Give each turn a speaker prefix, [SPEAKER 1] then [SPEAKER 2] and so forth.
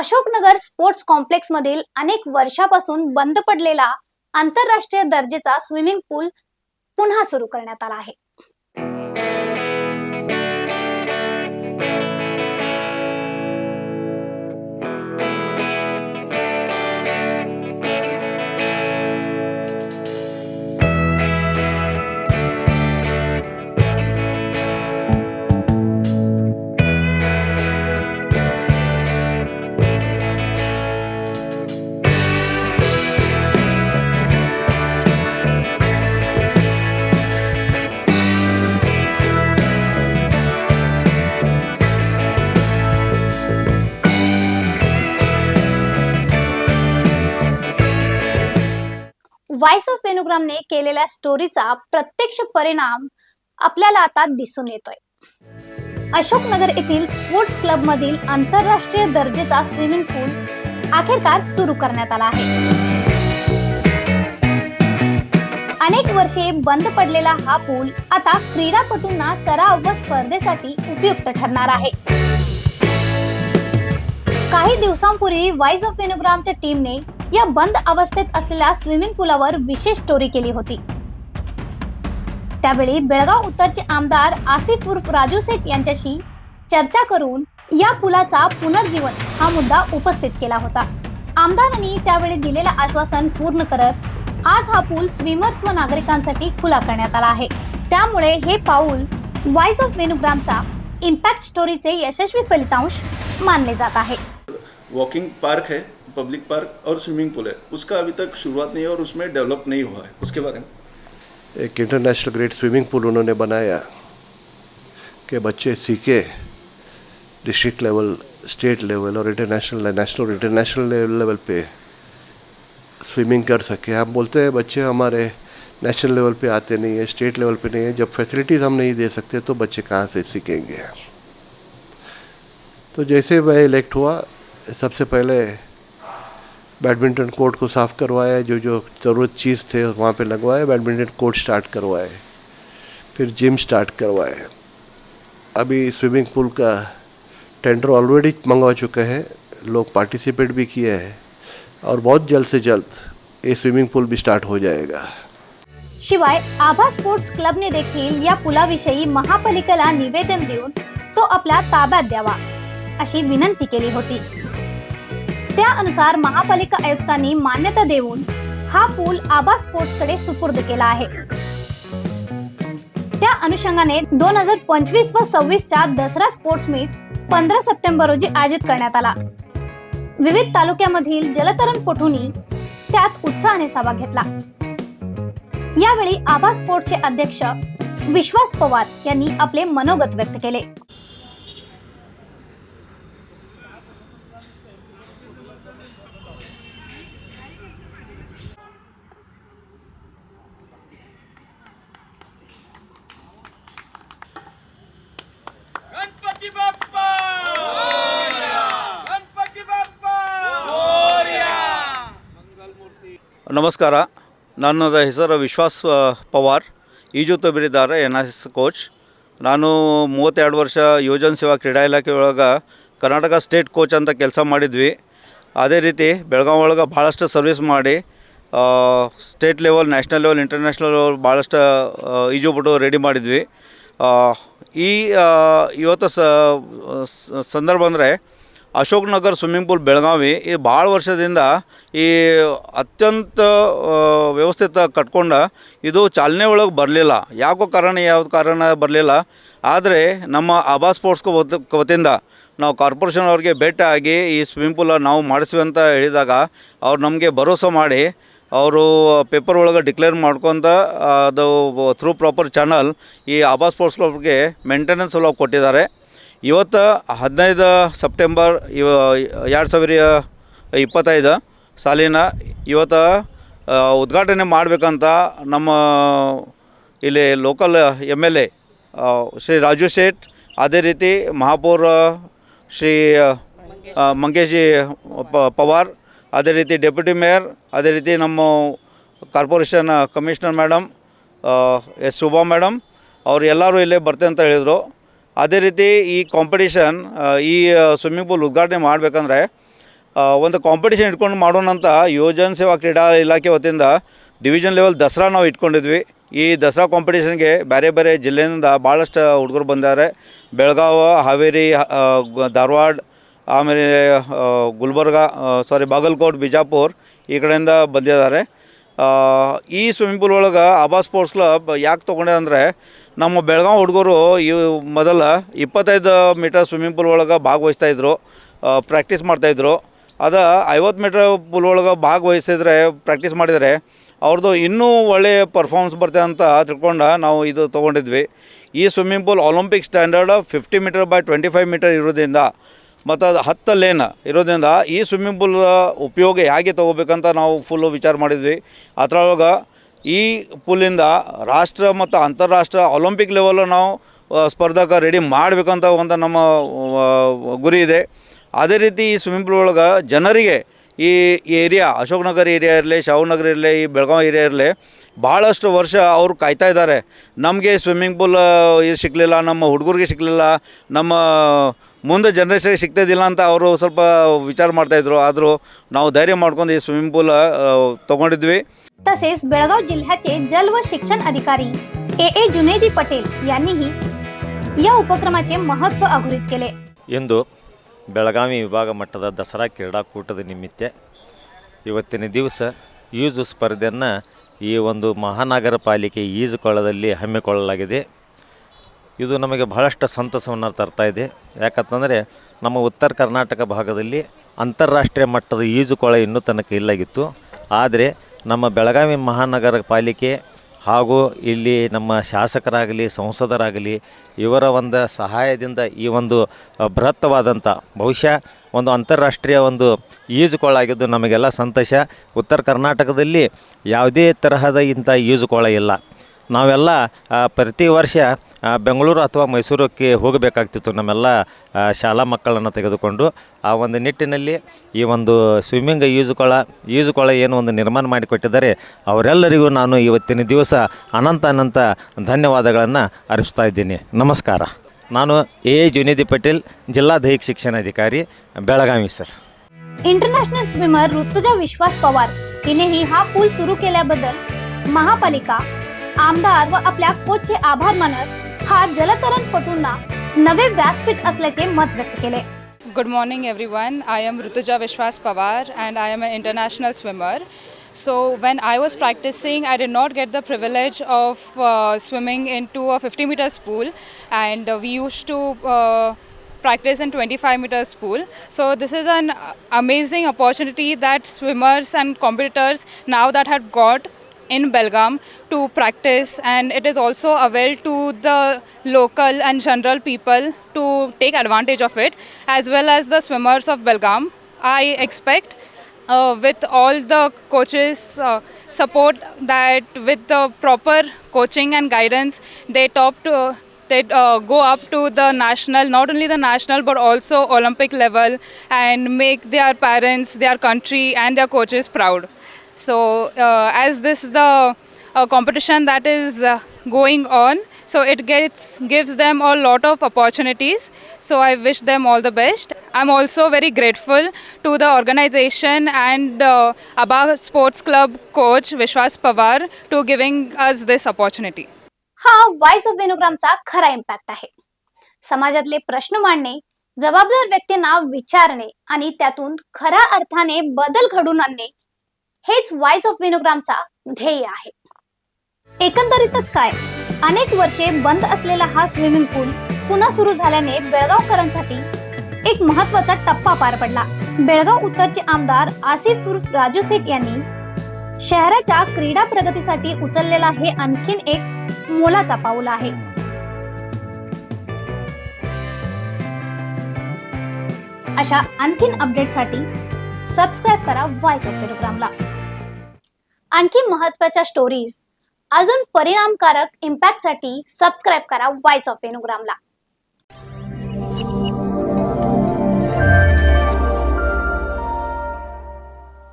[SPEAKER 1] Ashoknagar sports complex मधील अनेक वर्षापासून बंद पडलेला आंतरराष्ट्रीय दर्जाचा स्विमिंग पूल पुन्हा सुरू करण्यात आला आहे। व्हॉइस ऑफ वेणुग्रामने केलेल्या स्टोरीचा प्रत्यक्ष परिणाम आपल्याला आता दिसून येतोय। अशोकनगर येथील स्पोर्ट्स क्लब मधील आंतरराष्ट्रीय दर्जाचा स्विमिंग पूल अखेरकार सुरू करण्यात आला आहे। अनेक वर्षे बंद पडलेला हा पूल आता क्रीडापटूंना सराव व स्पर्धेसाठी उपयुक्त ठरणार आहे। काही दिवसांपूर्वी व्हॉइस ऑफ वेणुग्रामच्या टीमने या बंद अवस्थेत असलेल्या स्विमिंग पूलावर विशेष स्टोरी केली होती। त्यावेळी बेळगाव उत्तरचे आमदार आसिफ उर्फ राजू सेठ यांच्याशी चर्चा करून या पुलाचा पुनर्जीवन हा मुद्दा उपस्थित केला होता। आमदारांनी त्यावेळी दिलेलं आश्वासन पूर्ण करत आज हा पूल स्विमर्स व नागरिकांसाठी खुला करण्यात आला आहे। त्यामुळे हे पाऊल व्हॉइस ऑफ वेणुग्रामचा इम्पॅक्ट स्टोरीचे यशस्वी फलितांश मानले जात आहे।
[SPEAKER 2] वॉकिंग पार्क है, पब्लिक पार्क और स्विमिंग पूल है, उसका अभी तक शुरुआत नहीं है और उसमें डेवलप नहीं हुआ है। उसके बारे में
[SPEAKER 3] एक इंटरनेशनल ग्रेड स्विमिंग पूल उन्होंने बनाया कि बच्चे सीखे डिस्ट्रिक्ट लेवल, स्टेट लेवल और इंटरनेशनल लेवल पे स्विमिंग कर सके। हम बोलते हैं बच्चे हमारे नेशनल लेवल पे आते नहीं है, स्टेट लेवल पे नहीं है। जब फैसिलिटीज़ हम नहीं दे सकते तो बच्चे कहाँ से सीखेंगे। तो जैसे मैं इलेक्ट हुआ, सबसे पहले बैडमिंटन कोर्ट को साफ़ करवाया, जो जो ज़रूरत चीज़ थे वहाँ पे लगवाए, बैडमिंटन कोर्ट स्टार्ट करवाए, फिर जिम स्टार्ट करवाए। अभी स्विमिंग पूल का टेंडर ऑलरेडी मंगवा चुके हैं, लोग पार्टिसिपेट भी किए हैं और बहुत जल्द से जल्द ये स्विमिंग पूल भी स्टार्ट हो जाएगा।
[SPEAKER 1] शिवाय आभा स्पोर्ट्स क्लबने देखील या पुलाविषयी महापालिकेला निवेदन देऊन तो आपल्या ताब्यात द्यावा अशी विनंती केली होती। त्यानुसार महापालिका आयुक्तांनी मान्यता देऊन हा पूल आभा स्पोर्ट्स कडे सुपूर्द केला आहे। त्या अनुषंगाने 2025 व 26 च्या दसरा स्पोर्ट्स मीट 15 सप्टेंबर रोजी आयोजित करण्यात आला। विविध तालुक्यामधील जलतरणपटूंनी त्यात उत्साहाने सहभाग घेतला। यावेळी आभा स्पोर्ट्सचे अध्यक्ष विश्वास पवार यांनी आपले मनोगत व्यक्त केले।
[SPEAKER 4] ನಮಸ್ಕಾರ, ನನ್ನ ಹೆಸರು ವಿಶ್ವಾಸ್ ಪವಾರ್, ಈಜು ತರಬೇತಿದಾರ NS ಕೋಚ್। ನಾನು 32 ವರ್ಷ ಯೋಜನಾ ಸೇವಾ ಕ್ರೀಡಾ ಇಲಾಖೆ ಒಳಗೆ ಕರ್ನಾಟಕ ಸ್ಟೇಟ್ ಕೋಚ್ ಅಂತ ಕೆಲಸ ಮಾಡಿದ್ವಿ। ಅದೇ ರೀತಿ ಬೆಳಗಾವಿ ಒಳಗೆ ಭಾಳಷ್ಟು ಸರ್ವಿಸ್ ಮಾಡಿ state level, national level, international level ಭಾಳಷ್ಟು ಈಜುಪಟು ರೆಡಿ ಮಾಡಿದ್ವಿ। ಇವತ್ತು ಸಂದರ್ಭ ಅಂದರೆ ಅಶೋಕನಗರ್ ಸ್ವಿಮ್ಮಿಂಗ್ ಪೂಲ್ ಬೆಳಗಾವಿ ಈ ಭಾಳ ವರ್ಷದಿಂದ ಈ ಅತ್ಯಂತ ವ್ಯವಸ್ಥಿತ ಕಟ್ಕೊಂಡ ಇದು ಚಾಲನೆ ಒಳಗೆ ಬರಲಿಲ್ಲ। ಯಾಕೋ ಯಾವ್ದು ಕಾರಣ ಬರಲಿಲ್ಲ। ಆದರೆ ನಮ್ಮ ಆಭಾ ಸ್ಪೋರ್ಟ್ಸ್ ವತಿಯಿಂದ ನಾವು ಕಾರ್ಪೊರೇಷನ್ ಅವ್ರಿಗೆ ಭೇಟಿ ಆಗಿ ಈ ಸ್ವಿಮ್ಮಿಂಗ್ ಪೂಲ ನಾವು ಮಾಡಿಸ್ವಿ ಅಂತ ಹೇಳಿದಾಗ ಅವ್ರು ನಮಗೆ ಭರೋಸೆ ಮಾಡಿ ಅವರು ಪೇಪರ್ ಒಳಗೆ ಡಿಕ್ಲೇರ್ ಮಾಡ್ಕೊತ ಅದು ಥ್ರೂ ಪ್ರಾಪರ್ ಚಾನಲ್ ಈ ಆಭಾ ಸ್ಪೋರ್ಟ್ಸ್ ಕ್ಲಬ್ಗೆ ಮೇಂಟೆನೆನ್ಸ್ ಎಲ್ಲ ಕೊಟ್ಟಿದ್ದಾರೆ। ಇವತ್ತು 15 ಸೆಪ್ಟೆಂಬರ್ 2025 ಸಾಲಿನ ಇವತ್ತು ಉದ್ಘಾಟನೆ ಮಾಡಬೇಕಂತ ನಮ್ಮ ಇಲ್ಲಿ ಲೋಕಲ್ MLA ಶ್ರೀ ರಾಜು ಶೇಟ್, ಅದೇ ರೀತಿ ಮಹಾಪೌರ ಶ್ರೀ ಮಂಗೇಶ್ ಪವಾರ್, ಅದೇ ರೀತಿ ಡೆಪ್ಯೂಟಿ ಮೇಯರ್, ಅದೇ ರೀತಿ ನಮ್ಮ corporation commissioner madam S Shobha madam ಅವರು ಎಲ್ಲರೂ ಇಲ್ಲೇ ಬರ್ತೆ ಅಂತ ಹೇಳಿದರು। ಅದೇ ರೀತಿ ಈ ಕಾಂಪಿಟೇಷನ್ ಈ ಸ್ವಿಮ್ಮಿಂಗ್ ಪೂಲ್ ಉದ್ಘಾಟನೆ ಮಾಡಬೇಕಂದ್ರೆ ಒಂದು ಕಾಂಪಿಟೇಷನ್ ಇಟ್ಕೊಂಡು ಮಾಡೋಣ ಅಂತ ಯೋಜನಾ ಸೇವಾ ಕ್ರೀಡಾ ಇಲಾಖೆ ವತಿಯಿಂದ ಡಿವಿಷನ್ ಲೆವೆಲ್ ದಸರಾ ನಾವು ಇಟ್ಕೊಂಡಿದ್ವಿ. ಈ ದಸರಾ ಕಾಂಪಿಟೇಷನ್ಗೆ ಬೇರೆ ಬೇರೆ ಜಿಲ್ಲೆಯಿಂದ ಭಾಳಷ್ಟು ಹುಡುಗರು ಬಂದಿದ್ದಾರೆ. ಬೆಳಗಾವಿ, ಹಾವೇರಿ, ಧಾರವಾಡ, ಆಮೇಲೆ ಗುಲ್ಬರ್ಗ, ಬಾಗಲಕೋಟ್, ಬಿಜಾಪುರ ಈ ಕಡೆಯಿಂದ ಬಂದಿದ್ದಾರೆ. ಈ ಸ್ವಿಮ್ಮಿಂಗ್ ಪೂಲ್ ಒಳಗೆ ಆಬಾ ಸ್ಪೋರ್ಟ್ಸ್ ಕ್ಲಬ್ ಯಾಕೆ ತೊಗೊಂಡೆ ಅಂದರೆ, ನಮ್ಮ ಬೆಳಗಾವಿ ಹುಡುಗರು ಈ ಮೊದಲ 25 ಮೀಟರ್ ಸ್ವಿಮ್ಮಿಂಗ್ ಪೂಲ್ ಒಳಗೆ ಭಾಗವಹಿಸ್ತಾಯಿದ್ರು, ಪ್ರಾಕ್ಟೀಸ್ ಮಾಡ್ತಾಯಿದ್ರು. ಅದು 50 ಮೀಟರ್ ಪೂಲ್ ಒಳಗೆ ಭಾಗವಹಿಸಿದ್ರೆ ಪ್ರಾಕ್ಟೀಸ್ ಮಾಡಿದರೆ ಅವ್ರದ್ದು ಇನ್ನೂ ಒಳ್ಳೆಯ ಪರ್ಫಾರ್ಮೆನ್ಸ್ ಬರ್ತದೆ ಅಂತ ತಿಳ್ಕೊಂಡು ನಾವು ಇದು ತೊಗೊಂಡಿದ್ವಿ. ಈ swimming pool Olympic standard 50 metre by 25 metre ಇರೋದ್ರಿಂದ ಮತ್ತು ಅದು 10 ಲೇನ್ ಇರೋದ್ರಿಂದ ಈ ಸ್ವಿಮ್ಮಿಂಗ್ ಪೂಲ್ ಉಪಯೋಗ ಹೇಗೆ ತೊಗೋಬೇಕಂತ ನಾವು ಫುಲ್ಲು ವಿಚಾರ ಮಾಡಿದ್ವಿ. ಅದರೊಳಗೆ ಈ ಪೂಲಿಂದ ರಾಷ್ಟ್ರ ಮತ್ತು ಅಂತಾರಾಷ್ಟ್ರೀಯ ಒಲಿಂಪಿಕ್ ಲೆವೆಲ್ ನಾವು ಸ್ಪರ್ಧಕ ರೆಡಿ ಮಾಡಬೇಕಂತ ಒಂದು ನಮ್ಮ ಗುರಿ ಇದೆ. ಅದೇ ರೀತಿ ಈ ಸ್ವಿಮ್ಮಿಂಗ್ ಪೂಲ್ ಒಳಗೆ ಜನರಿಗೆ ಈ ಏರಿಯಾ ಅಶೋಕ್ ನಗರ ಏರಿಯಾ ಇರಲಿ, ಶಾಹುನಗರ ಇರಲಿ, ಈ ಬೆಳಗಾವಿ ಏರಿಯಾ ಇರಲಿ, ಭಾಳಷ್ಟು ವರ್ಷ ಅವರು ಕಾಯ್ತಾ ಇದ್ದಾರೆ. ನಮಗೆ ಸ್ವಿಮ್ಮಿಂಗ್ ಪೂಲ್ ಸಿಗಲಿಲ್ಲ, ನಮ್ಮ ಹುಡುಗರಿಗೆ ಸಿಗಲಿಲ್ಲ, ನಮ್ಮ ಮುಂದೆ ಜನರೇಷನ್ಗೆ ಸಿಗ್ತಾಯಿದ್ದಿಲ್ಲ ಅಂತ ಅವರು ಸ್ವಲ್ಪ ವಿಚಾರ ಮಾಡ್ತಾಯಿದ್ರು. ಆದರೂ ನಾವು ಧೈರ್ಯ ಮಾಡ್ಕೊಂಡು ಈ ಸ್ವಿಮ್ಮಿಂಗ್ ಪೂಲ್ ತೊಗೊಂಡಿದ್ವಿ.
[SPEAKER 1] तसेच बेळगाव जिल्ह्याचे जल व शिक्षण अधिकारी ए जुनेदी पटेल यांनीही या उपक्रमाचे महत्त्व अधोरेखित केले.
[SPEAKER 5] ಇಂದು ಬೆಳಗಾವಿ ವಿಭಾಗ ಮಟ್ಟದ ದಸರಾ ಕ್ರೀಡಾಕೂಟದ ನಿಮಿತ್ತ ಇವತ್ತಿನ ದಿವಸ ಈಜು ಸ್ಪರ್ಧೆಯನ್ನು ಈ ಒಂದು ಮಹಾನಗರ ಪಾಲಿಕೆ ಈಜುಕೊಳದಲ್ಲಿ ಹಮ್ಮಿಕೊಳ್ಳಲಾಗಿದೆ. ಇದು ನಮಗೆ ಬಹಳಷ್ಟು ಸಂತಸವನ್ನು ತರ್ತಾ ಇದೆ. ಯಾಕಂತಂದರೆ ನಮ್ಮ ಉತ್ತರ ಕರ್ನಾಟಕ ಭಾಗದಲ್ಲಿ ಅಂತಾರಾಷ್ಟ್ರೀಯ ಮಟ್ಟದ ಈಜುಕೊಳ ಇನ್ನೂ ತನಕ ಇಲ್ಲಾಗಿತ್ತು. ಆದರೆ ನಮ್ಮ ಬೆಳಗಾವಿ ಮಹಾನಗರ ಪಾಲಿಕೆ ಹಾಗೂ ಇಲ್ಲಿ ನಮ್ಮ ಶಾಸಕರಾಗಲಿ, ಸಂಸದರಾಗಲಿ ಇವರ ಒಂದು ಸಹಾಯದಿಂದ ಈ ಒಂದು ಬೃಹತ್ತವಾದಂಥ ಬಹುಶಃ ಒಂದು ಅಂತಾರಾಷ್ಟ್ರೀಯ ಒಂದು ಈಜುಕೊಳ ಆಗಿದ್ದು ನಮಗೆಲ್ಲ ಸಂತೋಷ. ಉತ್ತರ ಕರ್ನಾಟಕದಲ್ಲಿ ಯಾವುದೇ ತರಹದ ಇಂಥ ಈಜುಕೊಳ ಇಲ್ಲ. ನಾವೆಲ್ಲ ಪ್ರತಿ ವರ್ಷ ಬೆಂಗಳೂರು ಅಥವಾ ಮೈಸೂರಕ್ಕೆ ಹೋಗಬೇಕಾಗ್ತಿತ್ತು ನಮ್ಮೆಲ್ಲ ಶಾಲಾ ಮಕ್ಕಳನ್ನು ತೆಗೆದುಕೊಂಡು. ಆ ಒಂದು ನಿಟ್ಟಿನಲ್ಲಿ ಈ ಒಂದು ಸ್ವಿಮ್ಮಿಂಗ್ ಈಜುಕೊಳ ಏನು ಒಂದು ನಿರ್ಮಾಣ ಮಾಡಿಕೊಟ್ಟಿದ್ದಾರೆ, ಅವರೆಲ್ಲರಿಗೂ ನಾನು ಇವತ್ತಿನ ದಿವಸ ಅನಂತ ಧನ್ಯವಾದಗಳನ್ನು ಅರ್ಪಿಸ್ತಾ ಇದ್ದೀನಿ. ನಮಸ್ಕಾರ. ನಾನು ಎ ಜುನೇದಿ ಪಟೇಲ್, जिल्हा दहिक शिक्षणाधिकारी, Belagavi sir.
[SPEAKER 1] International swimmer Rutuja विश्वास पवार हिनेही हा पूल सुरू केल्याबद्दल महापालिका, आमदार व आपल्या कोचचे आभार मानत हा जलतरणपटूंना नवे व्यासपीठ असल्याचे मत व्यक्त केले.
[SPEAKER 6] Good morning everyone. I am Rutuja Vishwas Pawar and I am an international swimmer. So when I was practicing, I did not get the privilege of swimming into a 50 meters pool, and we used to practice in 25 meters pool. So this is an amazing opportunity that swimmers and competitors now that had got in Belgaum to practice, and it is also available to the local and general people to take advantage of it, as well as the swimmers of Belgaum. I expect with all the coaches support that with the proper coaching and guidance they go up to the national, not only the national but also Olympic level, and make their parents, their country and their coaches proud. So as this is the competition that is going on, so it gives them a lot of opportunities. So I wish them all the best. I'm also very grateful to the organization and ABBA Sports Club coach Vishwas Pawar to giving us this opportunity.
[SPEAKER 1] हा voice of वेणुग्रामचा खरा impact आहे. समाजातले प्रश्न मांडणे, जबाबदार व्यक्तींना विचारणे आणि त्यातून खऱ्या अर्थाने बदल घडवून आणणे हेच व्हॉइस ऑफ वेणुग्रामचा ध्येय आहे. एकंदरीतच काय, अनेक वर्षे बंद असलेला हा स्विमिंग पूल पुन्हा सुरू झाल्याने बेळगावकरांसाठी एक महत्त्वाचा टप्पा पार पडला. बेळगाव उत्तरचे आमदार आसिफ उर्फ राजू सेठ यांनी शहराच्या क्रीडा प्रगतीसाठी उचललेला हे आणखीन एक मोलाचा पाऊल आहे. अशा आणखीन अपडेटसाठी सबस्क्राईब करा व्हॉइस ऑफ वेणुग्रामला. आणखी महत्त्वाच्या स्टोरीज, अजून परिणामकारक इम्पॅक्टसाठी सबस्क्राईब करा व्हॉइस ऑफ वेणुग्रामला.